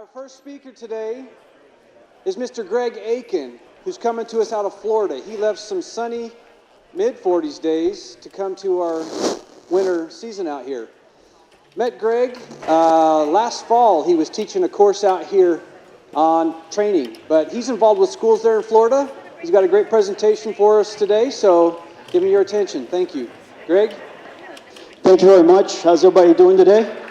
Our first speaker today is Mr. Greg Akin, who's coming to us out of Florida. He left some sunny mid-40s days to come to our winter season out here. Met Greg last fall. He was teaching a course out here on training, but he's involved with schools there in Florida. He's got a great presentation for us today, so give me your attention. Thank you. Greg? Thank you very much. How's everybody doing today?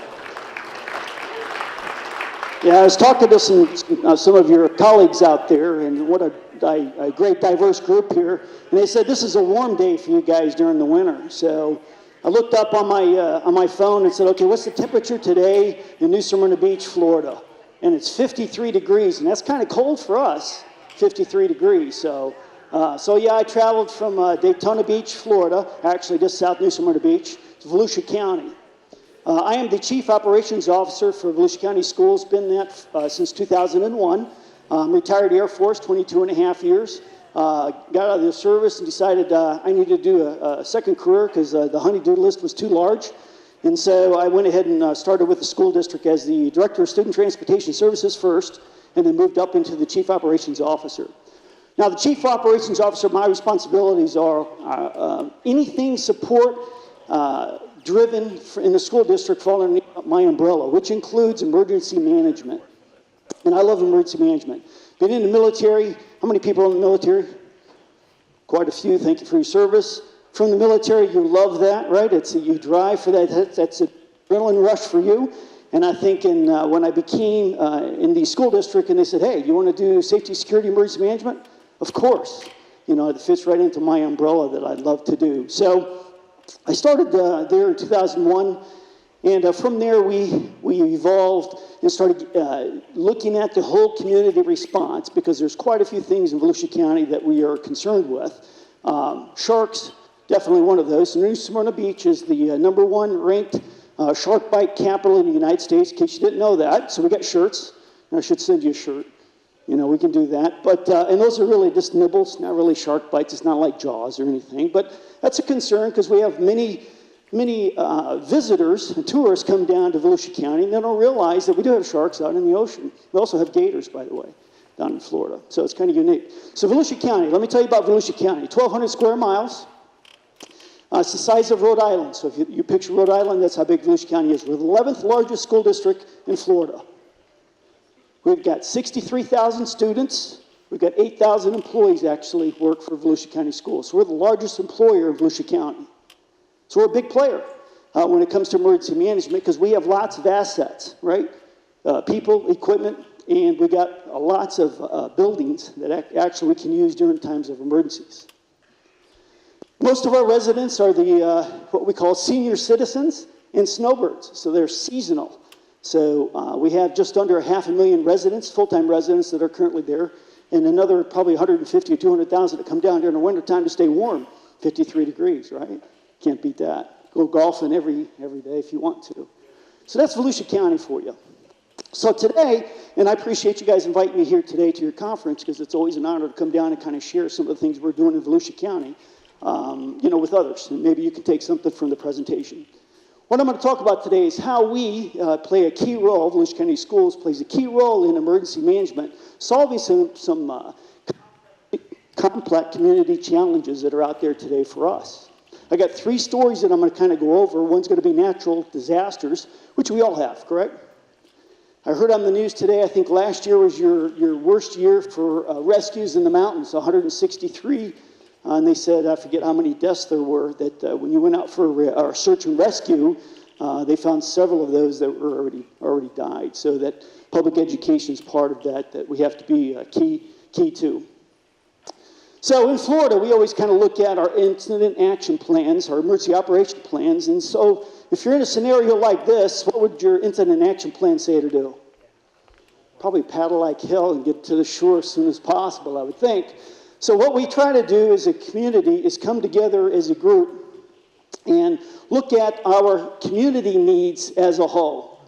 Yeah, I was talking to some of your colleagues out there, and what a great diverse group here. And they said this is a warm day for you guys during the winter. So I looked up on my phone and said, okay, what's the temperature today in New Smyrna Beach, Florida? And it's 53 degrees, and that's kind of cold for us, 53 degrees. So yeah, I traveled from Daytona Beach, Florida, actually just south New Smyrna Beach, to Volusia County. I am the Chief Operations Officer for Volusia County Schools, been that since 2001. Retired Air Force, 22 and a half years. Got out of the service and decided I needed to do a second career because the honey-do list was too large. And so I went ahead and started with the school district as the Director of Student Transportation Services first, and then moved up into the Chief Operations Officer. Now, the Chief Operations Officer, my responsibilities are anything support driven in the school district falling underneath my umbrella, which includes emergency management. And I love emergency management. Been in the military. How many people are in the military? Quite a few. Thank you for your service. From the military, you love that, right? You drive for that. That's an adrenaline rush for you. And I think when I became in the school district and they said, hey, you want to do safety, security, emergency management? Of course. You know, it fits right into my umbrella that I'd love to do. So I started there in 2001, and from there we evolved and started looking at the whole community response, because there's quite a few things in Volusia County that we are concerned with. Sharks, definitely one of those. New Smyrna Beach is the #1 ranked shark bite capital in the United States, in case you didn't know that. So we got shirts, and I should send you a shirt. You know, we can do that. But, and those are really just nibbles, not really shark bites. It's not like Jaws or anything. But that's a concern because we have many visitors and tourists come down to Volusia County, and they don't realize that we do have sharks out in the ocean. We also have gators, by the way, down in Florida. So it's kind of unique. So Volusia County, let me tell you about Volusia County. 1,200 square miles. It's the size of Rhode Island. So if you picture Rhode Island, that's how big Volusia County is. We're the 11th largest school district in Florida. We've got 63,000 students. We've got 8,000 employees actually work for Volusia County Schools. So we're the largest employer in Volusia County. So we're a big player when it comes to emergency management because we have lots of assets, right? People, equipment, and we got lots of buildings that actually we can use during times of emergencies. Most of our residents are the what we call senior citizens and snowbirds, so they're seasonal. So we have just under 500,000 residents, full-time residents that are currently there, and another probably 150 or 200,000 that come down during the wintertime to stay warm, 53 degrees, right? Can't beat that. Go golfing every day if you want to. So that's Volusia County for you. So today, and I appreciate you guys inviting me here today to your conference because it's always an honor to come down and kind of share some of the things we're doing in Volusia County, you know, with others. And maybe you can take something from the presentation. What I'm going to talk about today is how we play a key role, Volusia County Schools plays a key role in emergency management, solving some complex community challenges that are out there today for us. I got 3 stories that I'm going to kind of go over. One's going to be natural disasters, which we all have, correct? I heard on the news today, I think last year was your worst year for rescues in the mountains, 163. And they said, I forget how many deaths there were, that when you went out for search and rescue, they found several of those that were already died. So that public education is part of that we have to be key to. So in Florida, we always kind of look at our incident action plans, our emergency operation plans. And so if you're in a scenario like this, what would your incident action plan say to do? Probably paddle like hell and get to the shore as soon as possible, I would think. So what we try to do as a community is come together as a group and look at our community needs as a whole,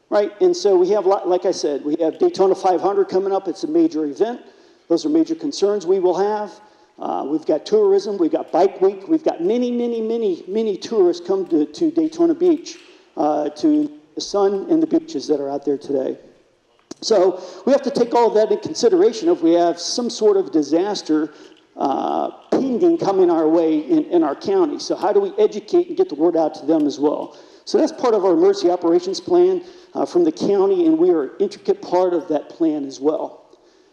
right? And so we have, like I said, we have Daytona 500 coming up. It's a major event. Those are major concerns we will have. We've got tourism. We've got Bike Week. We've got many tourists come to Daytona Beach, to the sun and the beaches that are out there today. So we have to take all of that into consideration if we have some sort of disaster pending coming our way in our county. So how do we educate and get the word out to them as well? So that's part of our emergency operations plan from the county, and we are an intricate part of that plan as well.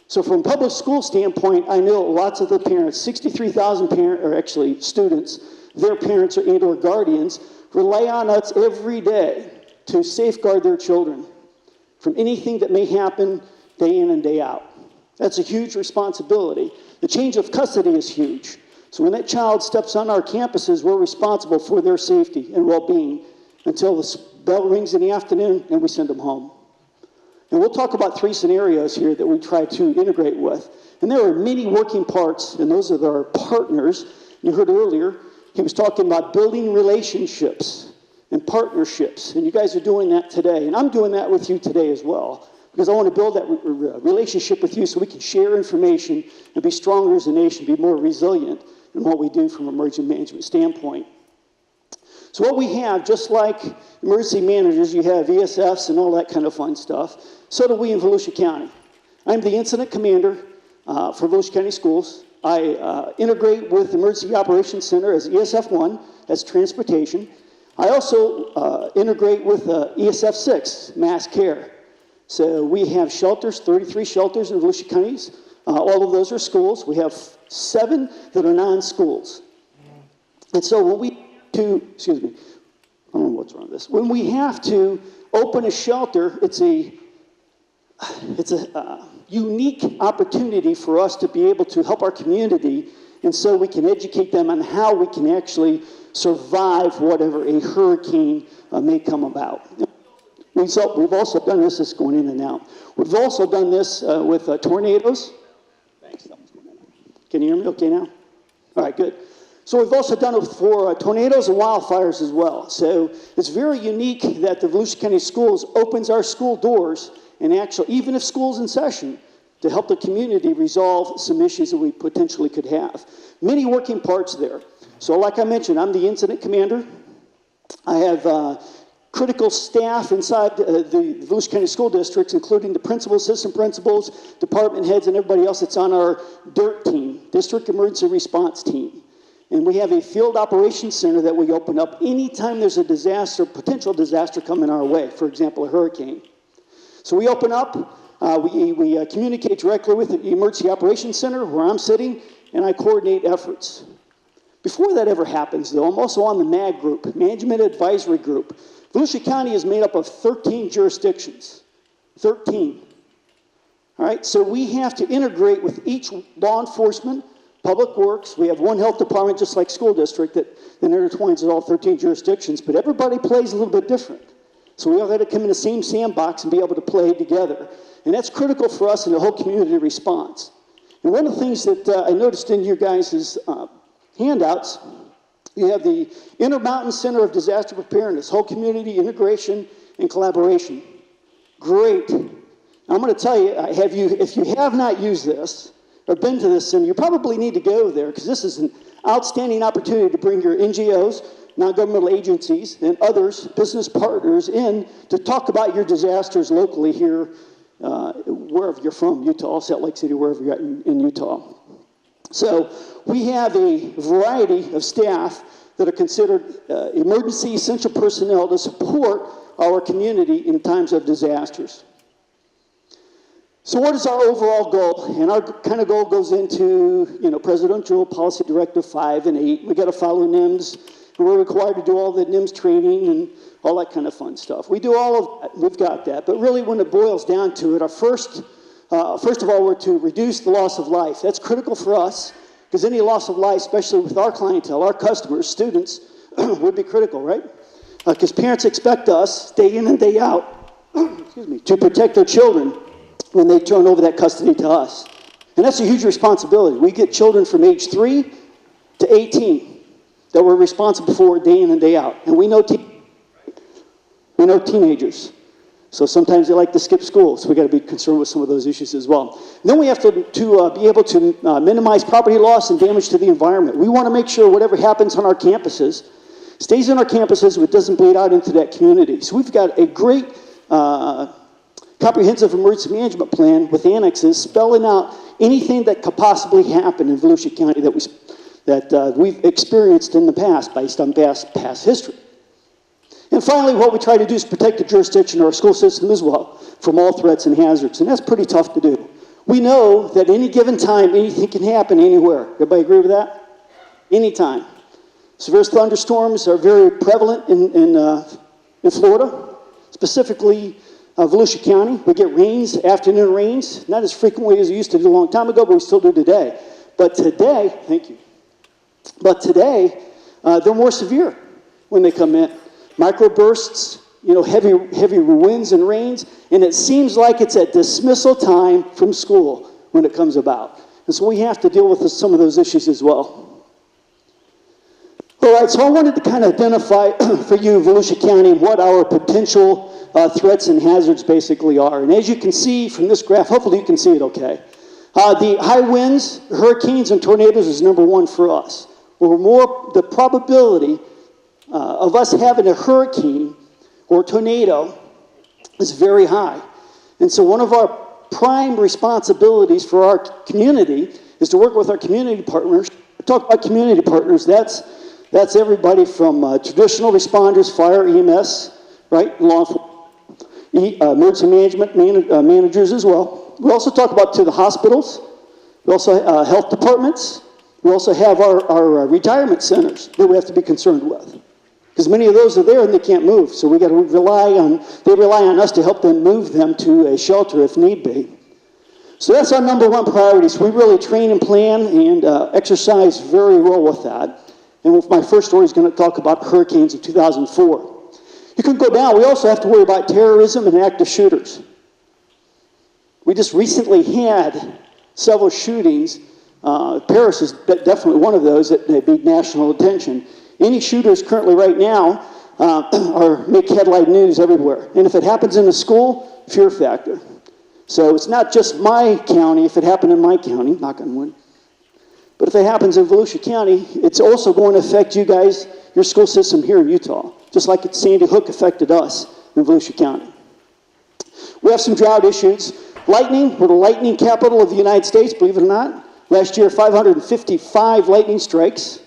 So from a public school standpoint, I know lots of the parents, 63,000 students, their parents or guardians rely on us every day to safeguard their children from anything that may happen day in and day out. That's a huge responsibility. The change of custody is huge. So when that child steps on our campuses, we're responsible for their safety and well-being until the bell rings in the afternoon and we send them home. And we'll talk about 3 scenarios here that we try to integrate with. And there are many working parts, and those are our partners. You heard earlier, he was talking about building relationships and partnerships, and you guys are doing that today. And I'm doing that with you today as well, because I want to build that relationship with you so we can share information and be stronger as a nation, be more resilient in what we do from an emergency management standpoint. So what we have, just like emergency managers, you have ESFs and all that kind of fun stuff. So do we in Volusia County. I'm the incident commander for Volusia County Schools. I integrate with the Emergency Operations Center as ESF1, that's transportation. I also integrate with ESF 6, mass care. So we have shelters, 33 shelters in Volusia Counties. All of those are schools. We have 7 that are non-schools. And so when we I don't know what's wrong with this. When we have to open a shelter, it's a unique opportunity for us to be able to help our community, and so we can educate them on how we can actually survive whatever a hurricane may come about. We've also done this. This is going in and out. We've also done this with tornadoes. Thanks. Can you hear me okay now? All right, good. So we've also done it for tornadoes and wildfires as well. So it's very unique that the Volusia County Schools opens our school doors, and actually, even if school's in session, to help the community resolve some issues that we potentially could have. Many working parts there. So like I mentioned, I'm the incident commander. I have critical staff inside the Volusia County School Districts, including the principals, assistant principals, department heads, and everybody else that's on our DIRT team, District Emergency Response Team. And we have a field operations center that we open up anytime there's a disaster, potential disaster coming our way, for example, a hurricane. So we open up, we communicate directly with the Emergency Operations Center, where I'm sitting, and I coordinate efforts. Before that ever happens, though, I'm also on the MAG group, Management Advisory Group. Volusia County is made up of 13 jurisdictions. 13. All right, so we have to integrate with each law enforcement, Public Works. We have one health department, just like school district, that intertwines with all 13 jurisdictions, but everybody plays a little bit different. So we all got to come in the same sandbox and be able to play together. And that's critical for us in the whole community response. And one of the things that I noticed in your guys' handouts, you have the Intermountain Center of Disaster Preparedness, whole community integration and collaboration. Great. I'm going to tell you, if you have not used this, or been to this center, you probably need to go there, because this is an outstanding opportunity to bring your NGOs, non-governmental agencies, and others, business partners, in to talk about your disasters locally here, wherever you're from, Utah, Salt Lake City, wherever you're at in Utah. So we have a variety of staff that are considered emergency essential personnel to support our community in times of disasters. So what is our overall goal? And our kind of goal goes into, Presidential Policy Directive 5 and 8. We got to follow NIMS, and we're required to do all the NIMS training and all that kind of fun stuff. We do all of that. We've got that. But really, when it boils down to it, our first of all, we're to reduce the loss of life. That's critical for us, because any loss of life, especially with our clientele, our customers, students, would be critical, right? Because parents expect us, day in and day out, to protect their children when they turn over that custody to us. And that's a huge responsibility. We get children from age 3 to 18 that we're responsible for day in and day out. And we know teenagers. So sometimes they like to skip school, so we got to be concerned with some of those issues as well. And then we have to be able to minimize property loss and damage to the environment. We want to make sure whatever happens on our campuses stays on our campuses, but doesn't bleed out into that community. So we've got a great comprehensive emergency management plan with annexes spelling out anything that could possibly happen in Volusia County that we've experienced in the past based on past history. And finally, what we try to do is protect the jurisdiction of our school system as well from all threats and hazards, and that's pretty tough to do. We know that any given time, anything can happen anywhere. Everybody agree with that? Anytime. Severe thunderstorms are very prevalent in Florida, specifically Volusia County. We get rains, afternoon rains, not as frequently as we used to do a long time ago, but we still do today. But today, thank you. But today, they're more severe when they come in. Microbursts, heavy winds and rains, and it seems like it's at dismissal time from school when it comes about. And so we have to deal with some of those issues as well. All right, so I wanted to kind of identify for you, Volusia County, what our potential threats and hazards basically are. And as you can see from this graph, hopefully you can see it okay. The high winds, hurricanes, and tornadoes is number one for us. The probability of us having a hurricane or tornado is very high. And so one of our prime responsibilities for our community is to work with our community partners. I talk about community partners, that's everybody from traditional responders, fire, EMS, right, law enforcement, emergency management managers as well. We also talk about to the hospitals. We also health departments. We also have our retirement centers that we have to be concerned with. Because many of those are there and they can't move. So we got to rely on us to help them move them to a shelter if need be. So that's our number one priority. So we really train and plan and exercise very well with that. And my first story is going to talk about hurricanes of 2004. You can go down. We also have to worry about terrorism and active shooters. We just recently had several shootings. Paris is definitely one of those that need national attention. Any shooters currently right now make headline news everywhere. And if it happens in a school, fear factor. So it's not just my county. If it happened in my county, knock on wood. But if it happens in Volusia County, it's also going to affect you guys, your school system here in Utah, just like Sandy Hook affected us in Volusia County. We have some drought issues. Lightning, we're the lightning capital of the United States, believe it or not. Last year, 555 lightning strikes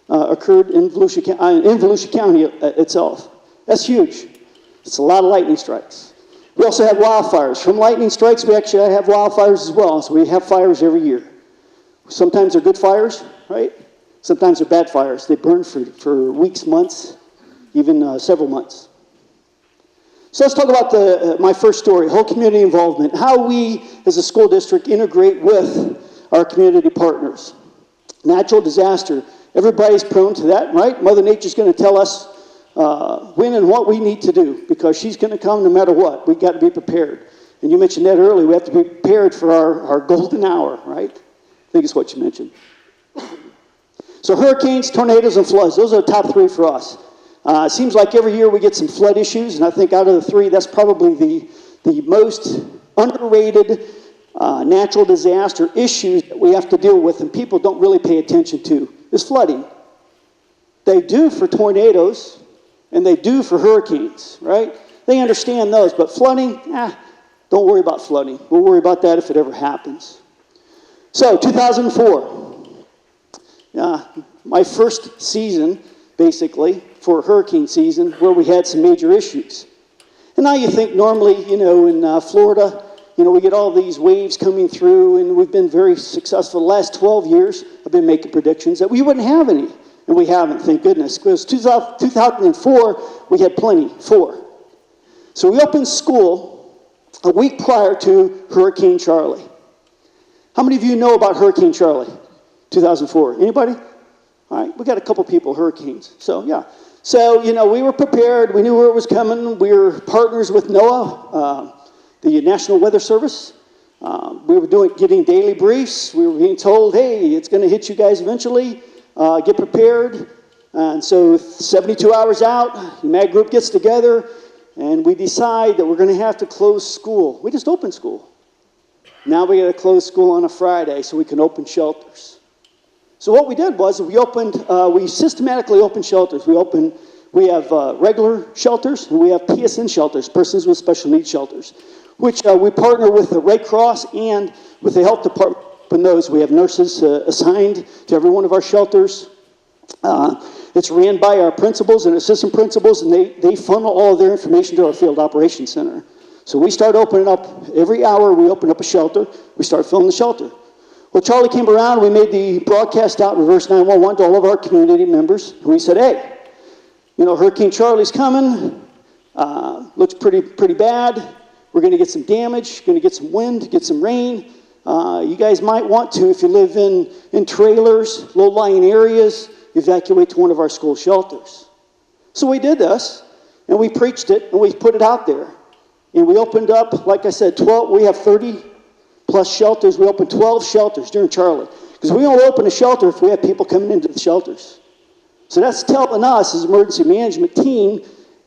occurred in Volusia County itself. That's huge. It's a lot of lightning strikes. We also have wildfires. From lightning strikes, we actually have wildfires as well. So we have fires every year. Sometimes they're good fires, right? Sometimes they're bad fires. They burn for weeks, months, even several months. So let's talk about my first story, whole community involvement, how we as a school district integrate with our community partners. Natural disaster. Everybody's prone to that, right? Mother Nature's going to tell us when and what we need to do because she's going to come no matter what. We've got to be prepared. And you mentioned that earlier. We have to be prepared for our golden hour, right? I think it's what you mentioned. So hurricanes, tornadoes, and floods. Those are the top three for us. It seems like every year we get some flood issues, and I think out of the three, that's probably the most underrated natural disaster issues that we have to deal with and people don't really pay attention to is flooding. They do for tornadoes and they do for hurricanes, right? They understand those, but flooding, don't worry about flooding. We'll worry about that if it ever happens. So 2004, my first season basically for hurricane season where we had some major issues. And now you think normally, in Florida, we get all these waves coming through, and we've been very successful. The last 12 years, I've been making predictions that we wouldn't have any, and we haven't, thank goodness. Because 2004, we had plenty, 4. So we opened school a week prior to Hurricane Charlie. How many of you know about Hurricane Charlie, 2004? Anybody? All right, we got a couple people, hurricanes. So, yeah. So, we were prepared. We knew where it was coming. We were partners with NOAA. The National Weather Service. We were getting daily briefs. We were being told, hey, it's going to hit you guys eventually. Get prepared. And so 72 hours out, the MAG group gets together, and we decide that we're going to have to close school. We just opened school. Now we got to close school on a Friday so we can open shelters. So what we did was we systematically opened shelters. We have regular shelters, and we have PSN shelters, persons with special needs shelters. which we partner with the Red Cross and with the health department. And those, we have nurses assigned to every one of our shelters. It's ran by our principals and assistant principals, and they funnel all of their information to our field operations center. So we start opening up, every hour we open up a shelter, we start filling the shelter. Well, Charlie came around, we made the broadcast out, reverse 911, to all of our community members, and we said, hey, you know, Hurricane Charlie's coming, looks pretty bad, we're gonna get some damage, gonna get some wind, get some rain. You guys might want to, if you live in trailers, low-lying areas, evacuate to one of our school shelters. So we did this, and we preached it, and we put it out there. And we opened up, like I said, we have 30-plus shelters. We opened 12 shelters during Charlie. Because we only open a shelter if we have people coming into the shelters. So that's telling us, as an emergency management team,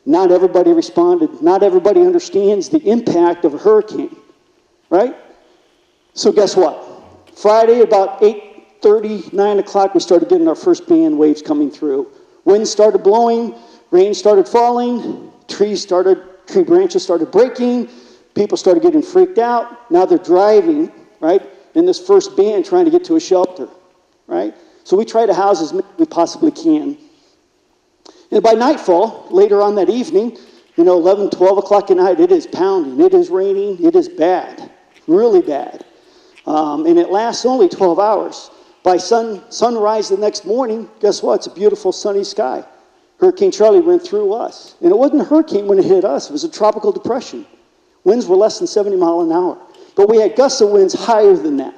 not everybody responded. Not everybody understands the impact of a hurricane, right? So guess what? Friday, about 8:30, 9 o'clock, we started getting our first band waves coming through. Wind started blowing, rain started falling, tree branches started breaking, people started getting freaked out. Now they're driving, right, in this first band trying to get to a shelter, right? So we try to house as many as we possibly can. And by nightfall, later on that evening, 11, 12 o'clock at night, it is pounding, it is raining, it is bad, really bad. And it lasts only 12 hours. By sunrise the next morning, guess what? It's a beautiful sunny sky. Hurricane Charlie went through us. And it wasn't a hurricane when it hit us. It was a tropical depression. Winds were less than 70 miles an hour. But we had gusts of winds higher than that.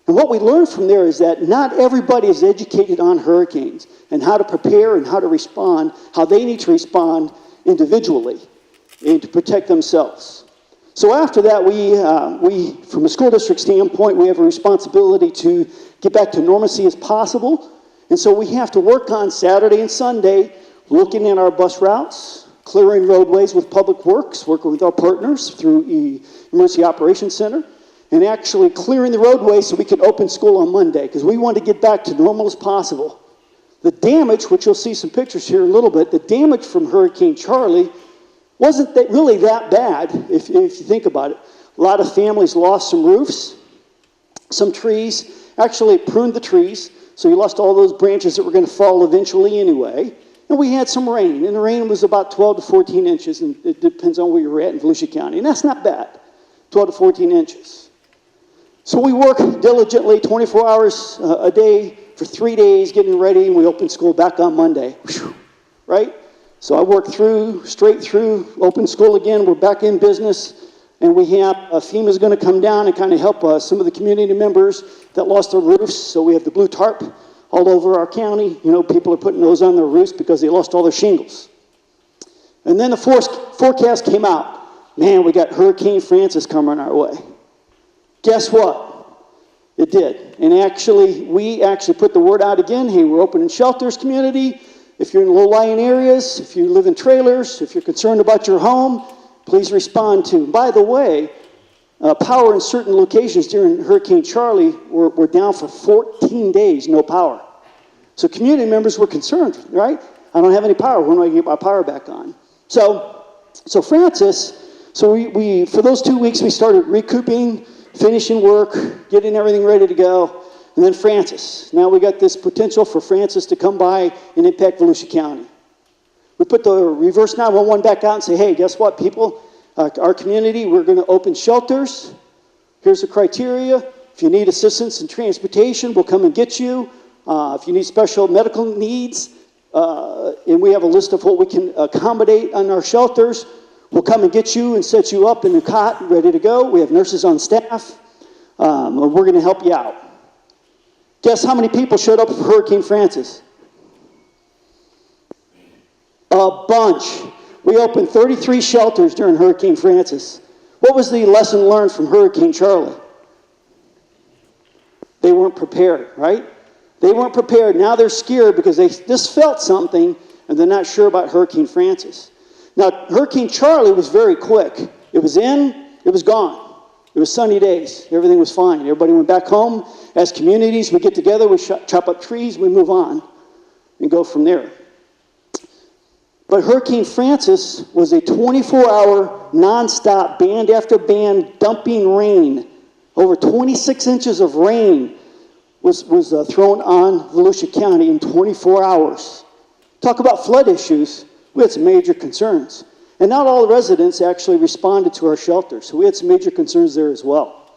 And what we learned from there is that not everybody is educated on hurricanes and how to prepare and how to respond, how they need to respond individually and to protect themselves. So after that, we, from a school district standpoint, we have a responsibility to get back to normalcy as possible. And so we have to work on Saturday and Sunday, looking at our bus routes, clearing roadways with Public Works, working with our partners through the Emergency Operations Center, and actually clearing the roadway so we could open school on Monday, because we want to get back to normal as possible. The damage, which you'll see some pictures here in a little bit, the damage from Hurricane Charlie wasn't really that bad, if you think about it. A lot of families lost some roofs, some trees, actually pruned the trees, so you lost all those branches that were going to fall eventually anyway. And we had some rain, and the rain was about 12 to 14 inches, and it depends on where you're at in Volusia County, and that's not bad, 12 to 14 inches. So we work diligently 24 hours a day for 3 days, getting ready, and we open school back on Monday, right? So I worked straight through, open school again, we're back in business, and we have FEMA's going to come down and kind of help some of the community members that lost their roofs. So we have the blue tarp all over our county. People are putting those on their roofs because they lost all their shingles. And then the forecast came out. Man, we got Hurricane Francis coming our way. Guess what? It did. And we actually put the word out again. Hey, we're opening shelters, community. If you're in low-lying areas, if you live in trailers, if you're concerned about your home, please respond to. By the way, power in certain locations during Hurricane Charlie were down for 14 days, no power. So community members were concerned, right? I don't have any power. When do I get my power back on? So Francis, we for those 2 weeks, we started recouping, finishing work, getting everything ready to go. And then Francis. Now we got this potential for Francis to come by and impact Volusia County. We put the reverse 911 back out and say, hey, guess what, people? Our community, we're going to open shelters. Here's the criteria. If you need assistance in transportation, we'll come and get you. If you need special medical needs, and we have a list of what we can accommodate on our shelters, we'll come and get you and set you up in a cot, ready to go. We have nurses on staff. We're going to help you out. Guess how many people showed up for Hurricane Francis? A bunch. We opened 33 shelters during Hurricane Francis. What was the lesson learned from Hurricane Charlie? They weren't prepared, right? They weren't prepared. Now they're scared because they just felt something and they're not sure about Hurricane Francis. Now, Hurricane Charlie was very quick. It was in, it was gone. It was sunny days. Everything was fine. Everybody went back home. As communities, we get together, we chop up trees, we move on and go from there. But Hurricane Francis was a 24-hour, nonstop, band after band, dumping rain. Over 26 inches of rain was thrown on Volusia County in 24 hours. Talk about flood issues. We had some major concerns. And not all the residents actually responded to our shelters, so we had some major concerns there as well.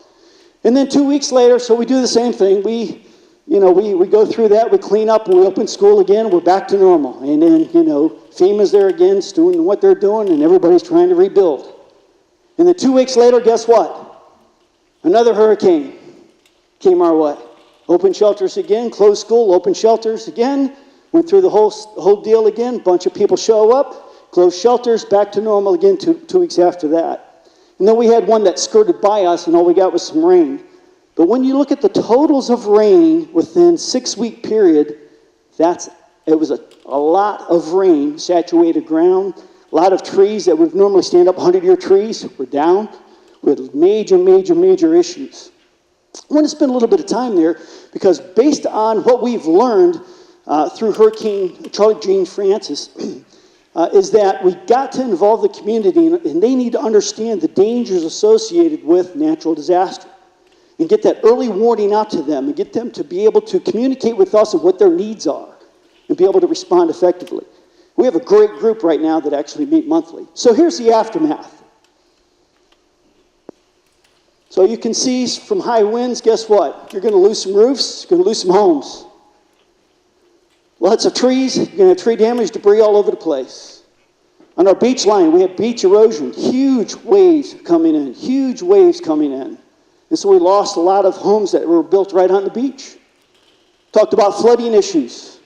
And then 2 weeks later, so we do the same thing. We go through that, we clean up, and we open school again, we're back to normal. And then, FEMA's there again, doing what they're doing, and everybody's trying to rebuild. And then 2 weeks later, guess what? Another hurricane came our way. Open shelters again, closed school, open shelters again, went through the whole deal again, bunch of people show up, closed shelters, back to normal again 2 weeks after that. And then we had one that skirted by us, and all we got was some rain. But when you look at the totals of rain within 6-week period, it was a lot of rain, saturated ground, a lot of trees that would normally stand up, 100-year trees were down. We had major issues. I want to spend a little bit of time there because based on what we've learned through Hurricane Charlie Jean Francis, is that we got to involve the community, and they need to understand the dangers associated with natural disaster and get that early warning out to them and get them to be able to communicate with us of what their needs are and be able to respond effectively. We have a great group right now that actually meet monthly. So here's the aftermath. So you can see from high winds, guess what? You're going to lose some roofs, you're going to lose some homes. Lots of trees, you're going to have tree damage, debris all over the place. On our beach line, we had beach erosion, huge waves coming in. And so we lost a lot of homes that were built right on the beach. Talked about flooding issues,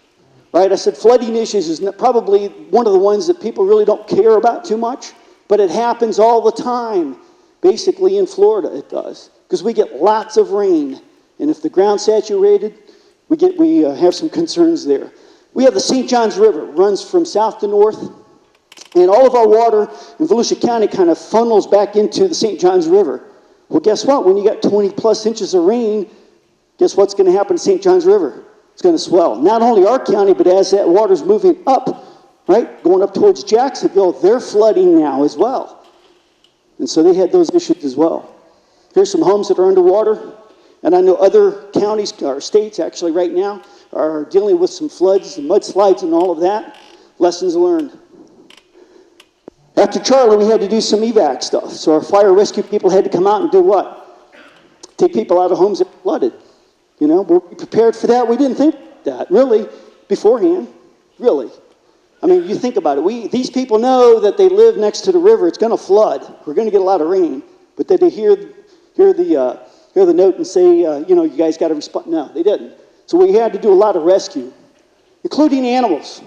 right? I said flooding issues is probably one of the ones that people really don't care about too much, but it happens all the time. Basically in Florida it does, because we get lots of rain. And if the ground's saturated, we have some concerns there. We have the St. Johns River, runs from south to north, and all of our water in Volusia County kind of funnels back into the St. Johns River. Well, guess what? When you got 20 plus inches of rain, guess what's going to happen to St. Johns River? It's going to swell. Not only our county, but as that water's moving up, right, going up towards Jacksonville, they're flooding now as well. And so they had those issues as well. Here's some homes that are underwater. And I know other counties or states actually right now are dealing with some floods and mudslides and all of that. Lessons learned. After Charlie, we had to do some evac stuff. So our fire rescue people had to come out and do what? Take people out of homes that were flooded. Were we prepared for that? We didn't think that, really, beforehand. Really. I mean, you think about it. These people know that they live next to the river. It's going to flood. We're going to get a lot of rain. But did they hear the note and say, you guys got to respond? No, they didn't. So we had to do a lot of rescue, including animals.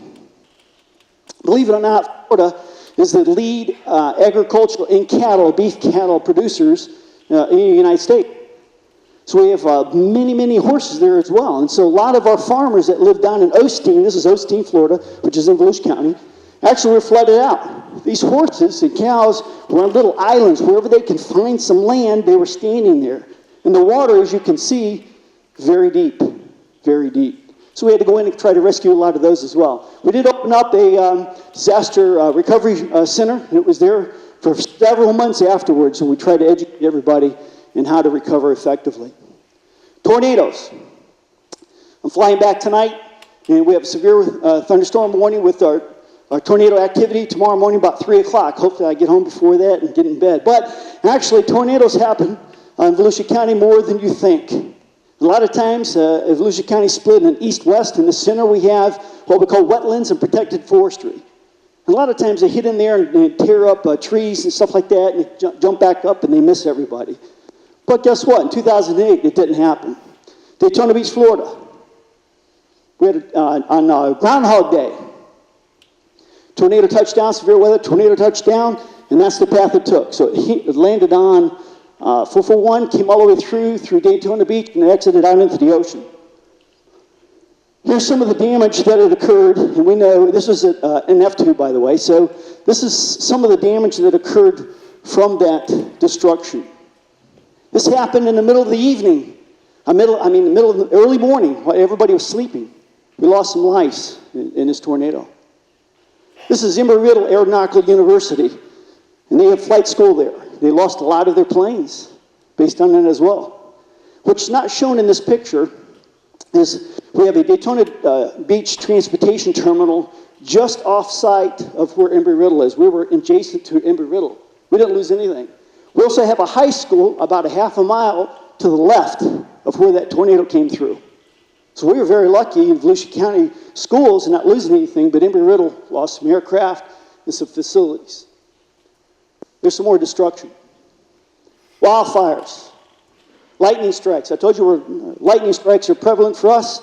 Believe it or not, Florida is the lead agricultural and beef cattle producers in the United States. So we have many horses there as well. And so a lot of our farmers that live down in Osteen, this is Osteen, Florida, which is in Volusia County, actually were flooded out. These horses and cows were on little islands. Wherever they can find some land, they were standing there. And the water, as you can see, very deep. So we had to go in and try to rescue a lot of those as well. We did open up a disaster recovery center, and it was there for several months afterwards, and we tried to educate everybody in how to recover effectively. Tornadoes. I'm flying back tonight, and we have a severe thunderstorm warning with our tornado activity tomorrow morning about 3 o'clock. Hopefully I get home before that and get in bed. But actually, tornadoes happen in Volusia County more than you think. A lot of times, Volusia County split in east-west. In the center, we have what we call wetlands and protected forestry. And a lot of times, they hit in there and tear up trees and stuff like that, and they jump back up, and they miss everybody. But guess what? In 2008, it didn't happen. Daytona Beach, Florida. We had on Groundhog Day. Tornado touchdown, severe weather, tornado touchdown, and that's the path it took. So it landed on 441, came all the way through Daytona Beach, and it exited out into the ocean. Here's some of the damage that had occurred, and we know this was an F2, by the way. So this is some of the damage that occurred from that destruction. This happened in the middle of the evening, the middle of the early morning, while everybody was sleeping. We lost some lives in this tornado. This is Embry-Riddle Aeronautical University, and they have flight school there. They lost a lot of their planes based on that as well. What's not shown in this picture is we have a Daytona Beach transportation terminal just off-site of where Embry-Riddle is. We were adjacent to Embry-Riddle. We didn't lose anything. We also have a high school about a half a mile to the left of where that tornado came through. So we were very lucky in Volusia County schools and not losing anything, but Embry-Riddle lost some aircraft and some facilities. There's some more destruction. Wildfires, lightning strikes. I told you lightning strikes are prevalent for us.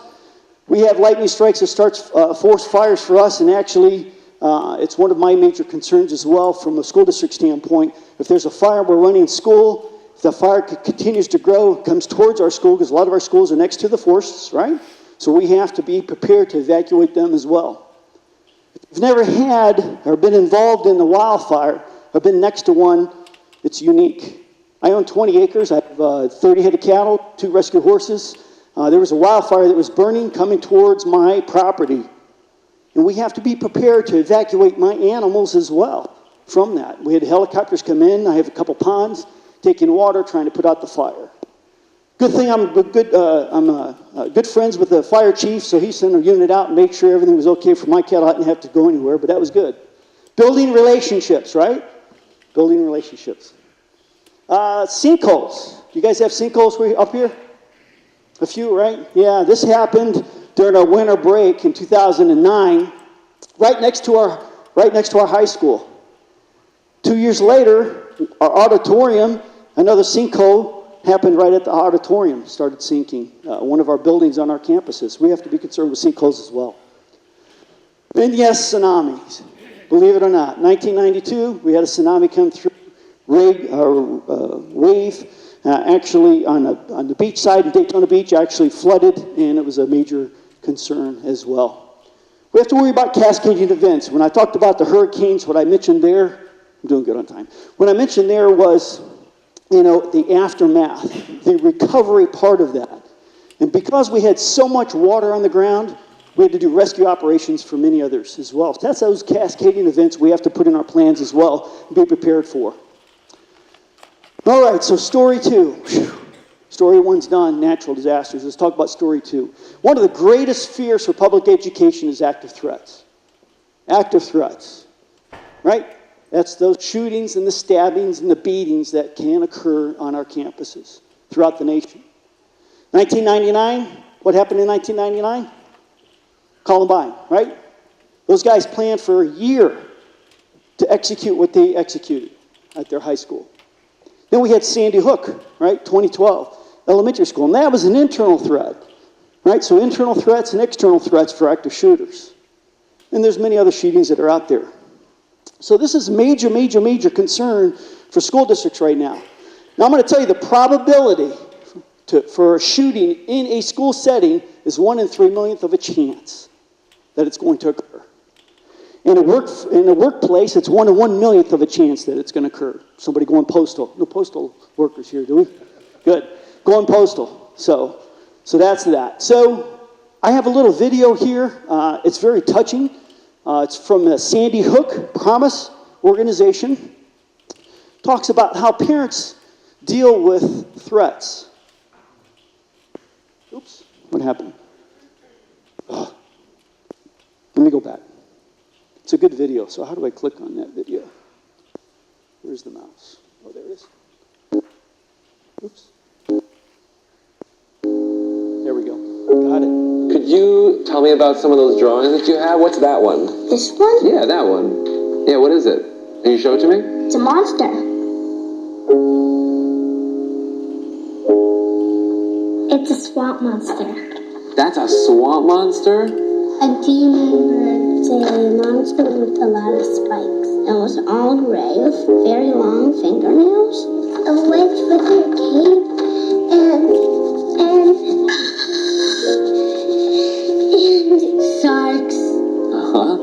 We have lightning strikes that starts forest fires for us, and actually it's one of my major concerns as well from a school district standpoint. If there's a fire we're running in school, if the fire continues to grow, comes towards our school, because a lot of our schools are next to the forests, right? So we have to be prepared to evacuate them as well. If you've never had or been involved in a wildfire or been next to one, it's unique. I own 20 acres. I have 30 head of cattle, 2 rescue horses. There was a wildfire that was burning coming towards my property. And we have to be prepared to evacuate my animals as well from that. We had helicopters come in. I have a couple ponds, taking water, trying to put out the fire. Good thing I'm good friends with the fire chief, so he sent a unit out and made sure everything was okay for my cattle. I didn't have to go anywhere, but that was good. Building relationships, right? Building relationships. Sinkholes. Do you guys have sinkholes up here? A few, right? Yeah, this happened during our winter break in 2009, right next to our high school. 2 years later, our auditorium, another sinkhole happened right at the auditorium, started sinking. One of our buildings on our campuses. We have to be concerned with sinkholes as well. And yes, tsunamis. Believe it or not, 1992, we had a tsunami come through, wave, actually on the beach side in Daytona Beach, actually flooded, and it was a major concern as well. We have to worry about cascading events. When I talked about the hurricanes, what I mentioned there, I'm doing good on time. What I mentioned there was, the aftermath, the recovery part of that. And because we had so much water on the ground, we had to do rescue operations for many others as well. So that's those cascading events we have to put in our plans as well and be prepared for. All right, so story 2. Whew. Story 1's done, natural disasters. Let's talk about story 2. One of the greatest fears for public education is active threats. Active threats, right? That's those shootings and the stabbings and the beatings that can occur on our campuses throughout the nation. 1999, what happened in 1999? Columbine, right? Those guys planned for a year to execute what they executed at their high school. Then we had Sandy Hook, right? 2012, elementary school. And that was an internal threat, right? So internal threats and external threats for active shooters. And there's many other shootings that are out there. So this is major, major, major concern for school districts right now. Now I'm going to tell you the probability for a shooting in a school setting is 1 in 3 millionth of a chance that it's going to occur. In a workplace, it's 1 in 1 millionth of a chance that it's going to occur. Somebody going postal. No postal workers here, do we? Good. Going postal. So that's that. So I have a little video here. It's very touching. It's from the Sandy Hook Promise organization. Talks about how parents deal with threats. Oops, what happened? Oh. Let me go back. It's a good video, so how do I click on that video? Where's the mouse? Oh, there it is. Oops. There we go. Got it. Could you tell me about some of those drawings that you have? What's that one? This one? Yeah, that one. Yeah, what is it? Can you show it to me? It's a monster. It's a swamp monster. That's a swamp monster? A demon bird, a monster with a lot of spikes. It was all gray with very long fingernails. A witch with her cape and sharks. Uh-huh.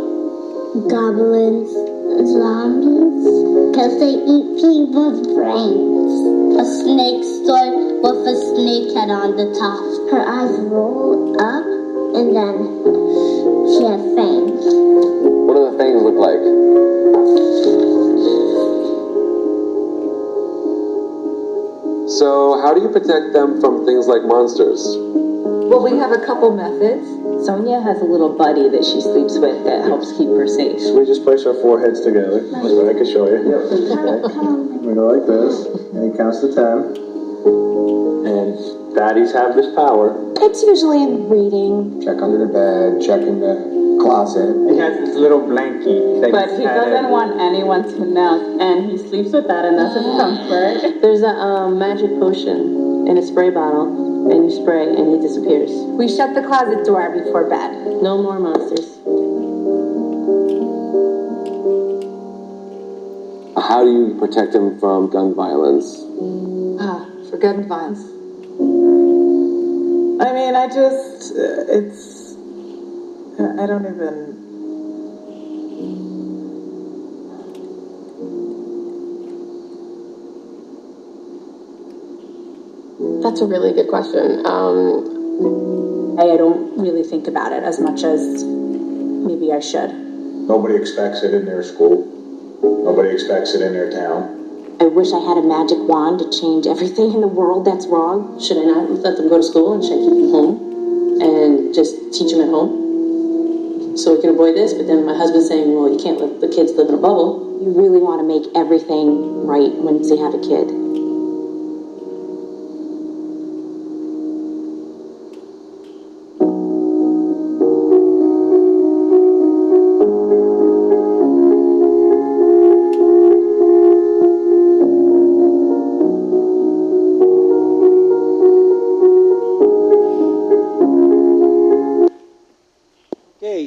Goblins, zombies, because they eat people's brains. A snake sword with a snake head on the top. Her eyes roll up and then she had fangs. What do the fangs look like? So, how do you protect them from things like monsters? Well, we have a couple methods. Sonia has a little buddy that she sleeps with that helps keep her safe. So we just place our foreheads together. That's what I can show you. Yep. We go like this, and he counts to 10. And baddies have this power. It's usually in reading. Check under the bed, check in the closet. He has this little blankie. But he doesn't want anyone to know, and he sleeps with that, and that's his comfort. There's a magic potion in a spray bottle, and you spray, and he disappears. We shut the closet door before bed. No more monsters. How do you protect them from gun violence? For gun violence. I mean, I don't even... That's a really good question. I don't really think about it as much as maybe I should. Nobody expects it in their school. Nobody expects it in their town. I wish I had a magic wand to change everything in the world that's wrong. Should I not let them go to school, and should I keep them home and just teach them at home so we can avoid this? But then my husband's saying, well, you can't let the kids live in a bubble. You really want to make everything right once you have a kid.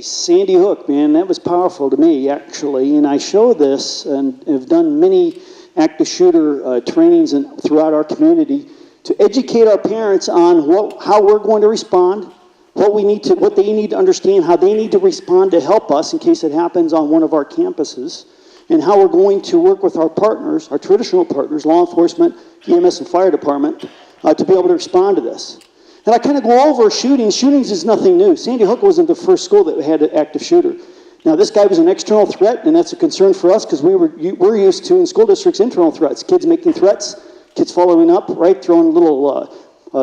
Sandy Hook, man, that was powerful to me, actually. And I show this and have done many active shooter trainings throughout our community to educate our parents on how we're going to respond, what they need to understand, how they need to respond to help us in case it happens on one of our campuses, and how we're going to work with our partners, our traditional partners, law enforcement, EMS, and fire department, to be able to respond to this. And I kind of go over shootings. Shootings is nothing new. Sandy Hook wasn't the first school that had an active shooter. Now, this guy was an external threat, and that's a concern for us because we're used to, in school districts, internal threats. Kids making threats, kids following up, right, throwing little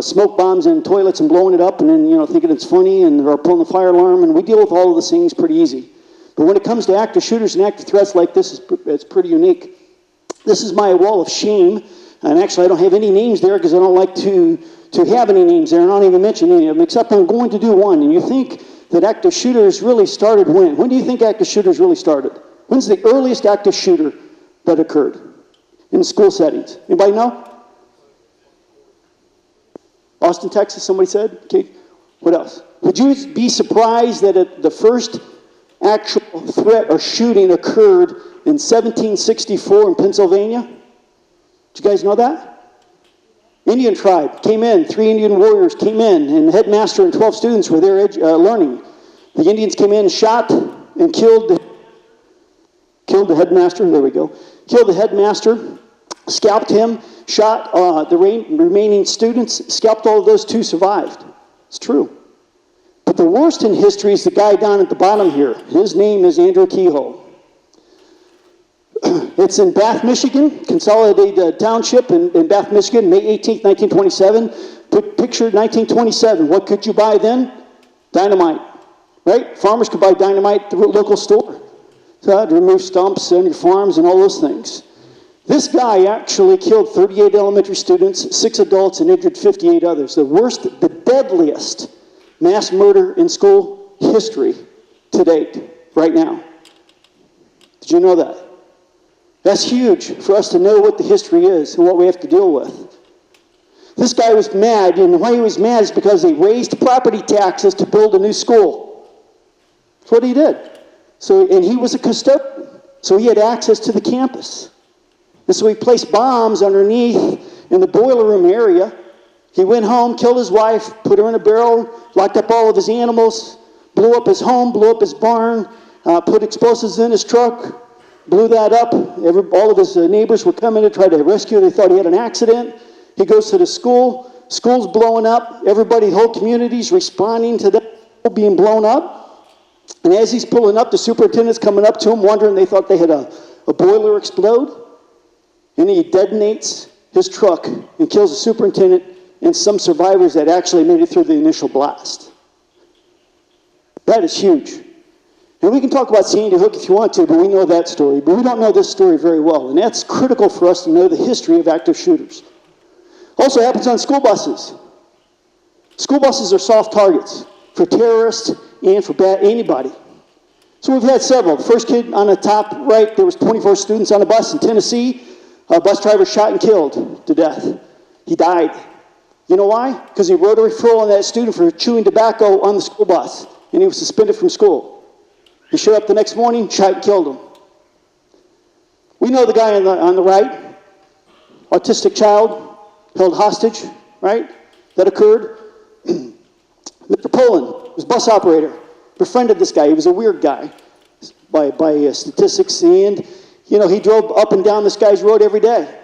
smoke bombs in toilets and blowing it up and then, thinking it's funny or pulling the fire alarm, and we deal with all of those things pretty easy. But when it comes to active shooters and active threats like this, it's pretty unique. This is my wall of shame, and actually I don't have any names there because I don't like to have any names there, and I don't even mention any of them, except I'm going to do one. And you think that active shooters really started when? When do you think active shooters really started? When's the earliest active shooter that occurred in school settings? Anybody know? Austin, Texas, somebody said? Okay. What else? Would you be surprised that the first actual threat or shooting occurred in 1764 in Pennsylvania? Did you guys know that? Indian tribe came in, 3 Indian warriors came in, and the headmaster and 12 students were there learning. The Indians came in, shot, and killed the headmaster. There we go. Killed the headmaster, scalped him, shot the remaining students, scalped all of those. 2 survived. It's true. But the worst in history is the guy down at the bottom here. His name is Andrew Kehoe. It's in Bath, Michigan, Consolidated Township in Bath, Michigan, May 18th, 1927. Picture 1927. What could you buy then? Dynamite, right? Farmers could buy dynamite at the local store to remove stumps on your farms and all those things. This guy actually killed 38 elementary students, 6 adults, and injured 58 others. The worst, the deadliest mass murder in school history to date, right now. Did you know that? That's huge for us to know what the history is and what we have to deal with. This guy was mad, and why he was mad is because they raised property taxes to build a new school. That's what he did. And he was a custodian, so he had access to the campus. And so he placed bombs underneath in the boiler room area. He went home, killed his wife, put her in a barrel, locked up all of his animals, blew up his home, blew up his barn, put explosives in his truck, blew that up. All of his neighbors were coming to try to rescue. They thought he had an accident. He goes to the school. School's blowing up. Everybody, whole community's responding to that being blown up. And as he's pulling up, the superintendent's coming up to him, wondering they thought they had a boiler explode. And he detonates his truck and kills the superintendent and some survivors that actually made it through the initial blast. That is huge. And we can talk about Sandy Hook if you want to, but we know that story. But we don't know this story very well. And that's critical for us to know the history of active shooters. Also happens on school buses. School buses are soft targets for terrorists and for anybody. So we've had several. The first kid on the top right, there was 24 students on a bus in Tennessee. A bus driver shot and killed to death. He died. You know why? Because he wrote a referral on that student for chewing tobacco on the school bus, and he was suspended from school. He showed up the next morning, shot and killed him. We know the guy on the right, autistic child, held hostage, right? That occurred. Mr. Poland was bus operator, befriended this guy. He was a weird guy by statistics, and he drove up and down this guy's road every day.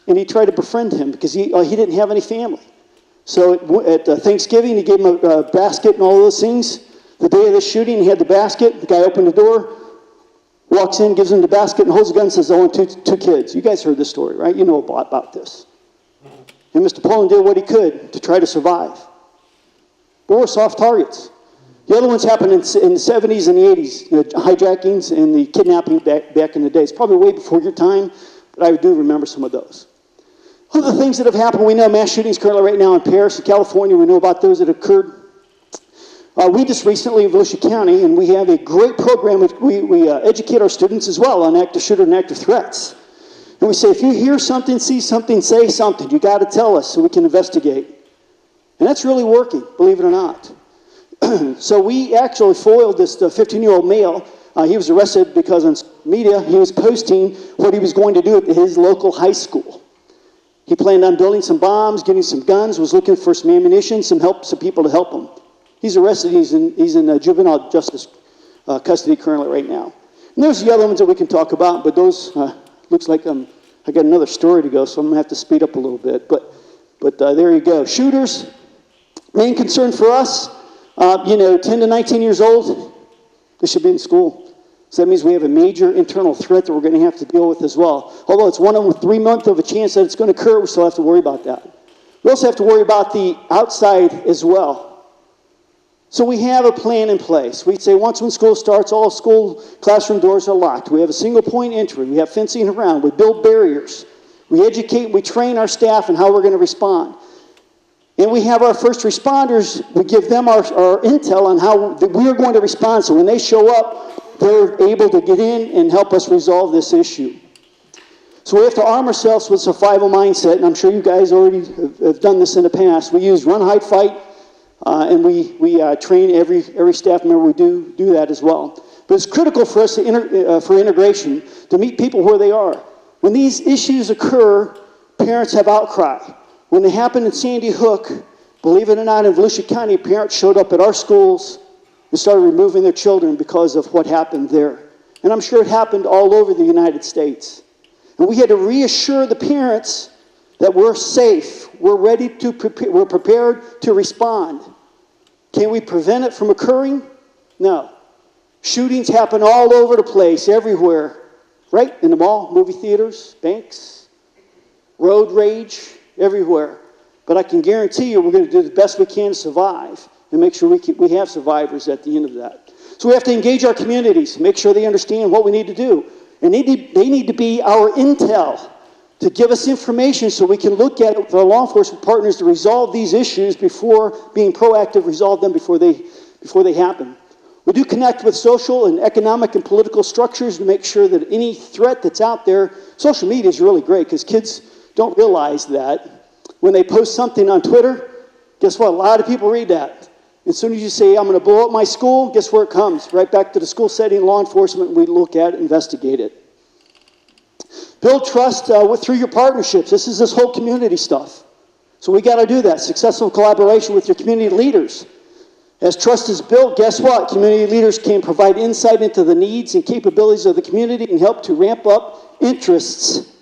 And he tried to befriend him because he didn't have any family. So at Thanksgiving, he gave him a basket and all those things. The day of the shooting, he had the basket. The guy opened the door, walks in, gives him the basket, and holds the gun and says, I want two kids. You guys heard this story, right? You know about this. And Mr. Poland did what he could to try to survive. But we're soft targets. The other ones happened in the 70s and the 80s, the hijackings and the kidnapping back in the day. It's probably way before your time, but I do remember some of those. Other things that have happened, we know mass shootings currently right now in Paris and California. We know about those that occurred. We just recently in Volusia County, and we have a great program. We educate our students as well on active shooter and active threats. And we say, if you hear something, see something, say something. You got to tell us so we can investigate. And that's really working, believe it or not. So we actually foiled this 15-year-old male. He was arrested because on media he was posting what he was going to do at his local high school. He planned on building some bombs, getting some guns, was looking for some ammunition, some people to help him. He's arrested. He's in juvenile justice custody currently right now. And there's the other ones that we can talk about, but those looks like I got another story to go, so I'm going to have to speed up a little bit. But there you go. Shooters, main concern for us, 10 to 19 years old, they should be in school. So that means we have a major internal threat that we're going to have to deal with as well. Although it's 1 in 3 months of a chance that it's going to occur, we still have to worry about that. We also have to worry about the outside as well. So we have a plan in place. We'd say once when school starts, all school classroom doors are locked. We have a single point entry. We have fencing around. We build barriers. We educate, we train our staff on how we're going to respond. And we have our first responders, we give them our intel on how we are going to respond. So when they show up, they're able to get in and help us resolve this issue. So we have to arm ourselves with survival mindset, and I'm sure you guys already have done this in the past. We use run, hide, fight, and we train every staff member. We do that as well. But it's critical for us for integration to meet people where they are. When these issues occur, parents have outcry. When they happened in Sandy Hook, believe it or not, in Volusia County, parents showed up at our schools and started removing their children because of what happened there. And I'm sure it happened all over the United States. And we had to reassure the parents that we're safe, we're ready to we're prepared to respond. Can we prevent it from occurring? No. Shootings happen all over the place, everywhere. Right? In the mall, movie theaters, banks, road rage, everywhere. But I can guarantee you we're going to do the best we can to survive and make sure we have survivors at the end of that. So we have to engage our communities, make sure they understand what we need to do. And they need to be our intel to give us information so we can look at it with our law enforcement partners to resolve these issues before being proactive, resolve them before they happen. We do connect with social and economic and political structures to make sure that any threat that's out there, social media is really great because kids don't realize that when they post something on Twitter, guess what? A lot of people read that. As soon as you say, I'm going to blow up my school, guess where it comes? Right back to the school setting, law enforcement, we look at it, investigate it. Build trust through your partnerships. This is this whole community stuff. So we got to do that. Successful collaboration with your community leaders. As trust is built, guess what? Community leaders can provide insight into the needs and capabilities of the community and help to ramp up interests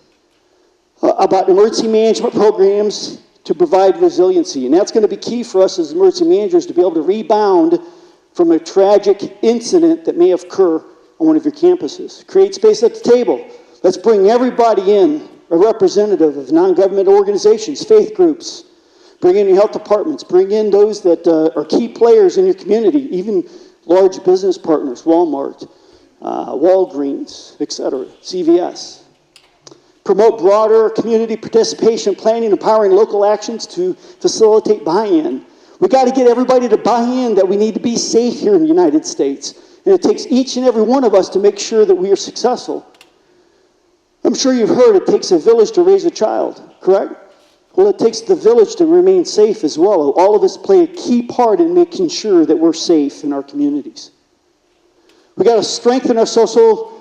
about emergency management programs to provide resiliency. And that's going to be key for us as emergency managers to be able to rebound from a tragic incident that may occur on one of your campuses. Create space at the table. Let's bring everybody in, a representative of non-government organizations, faith groups. Bring in your health departments. Bring in those that are key players in your community, even large business partners, Walmart, Walgreens, etc., CVS. Promote broader community participation, planning, empowering local actions to facilitate buy-in. We got to get everybody to buy in that we need to be safe here in the United States. And it takes each and every one of us to make sure that we are successful. I'm sure you've heard it takes a village to raise a child, correct? Well, it takes the village to remain safe as well. All of us play a key part in making sure that we're safe in our communities. We got to strengthen our social